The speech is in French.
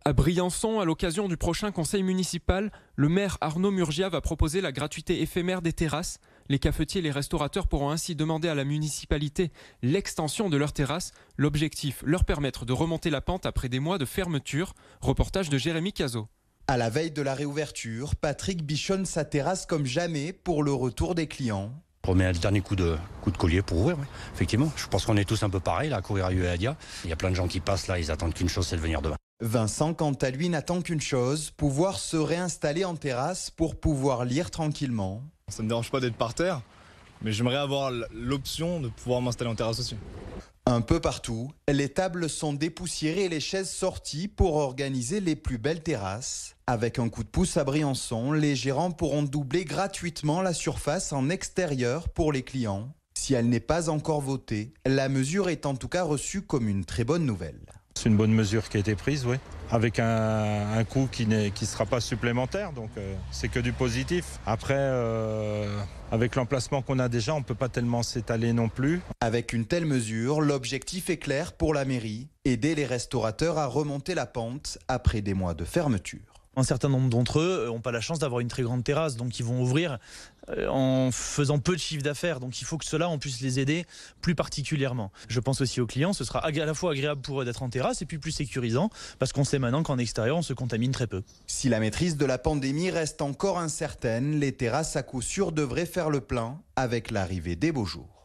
À Briançon, à l'occasion du prochain conseil municipal, le maire Arnaud Murgia va proposer la gratuité éphémère des terrasses. Les cafetiers et les restaurateurs pourront ainsi demander à la municipalité l'extension de leurs terrasses. L'objectif, leur permettre de remonter la pente après des mois de fermeture. Reportage de Jérémy Cazot. À la veille de la réouverture, Patrick bichonne sa terrasse comme jamais pour le retour des clients. On remet un dernier coup de collier pour ouvrir, oui. Effectivement. Je pense qu'on est tous un peu pareils là, à courir à Uadia. Il y a plein de gens qui passent là, ils attendent qu'une chose, c'est de venir demain. Vincent, quant à lui, n'attend qu'une chose, pouvoir se réinstaller en terrasse pour pouvoir lire tranquillement. Ça ne me dérange pas d'être par terre, mais j'aimerais avoir l'option de pouvoir m'installer en terrasse aussi. Un peu partout, les tables sont dépoussiérées et les chaises sorties pour organiser les plus belles terrasses. Avec un coup de pouce à Briançon, les gérants pourront doubler gratuitement la surface en extérieur pour les clients. Si elle n'est pas encore votée, la mesure est en tout cas reçue comme une très bonne nouvelle. C'est une bonne mesure qui a été prise, oui, avec un coût qui ne sera pas supplémentaire, donc c'est que du positif. Après, avec l'emplacement qu'on a déjà, on ne peut pas tellement s'étaler non plus. Avec une telle mesure, l'objectif est clair pour la mairie, aider les restaurateurs à remonter la pente après des mois de fermeture. Un certain nombre d'entre eux n'ont pas la chance d'avoir une très grande terrasse, donc ils vont ouvrir en faisant peu de chiffre d'affaires. Donc il faut que ceux-là, on puisse les aider plus particulièrement. Je pense aussi aux clients, ce sera à la fois agréable pour eux d'être en terrasse et puis plus sécurisant, parce qu'on sait maintenant qu'en extérieur, on se contamine très peu. Si la maîtrise de la pandémie reste encore incertaine, les terrasses à coup sûr devraient faire le plein avec l'arrivée des beaux jours.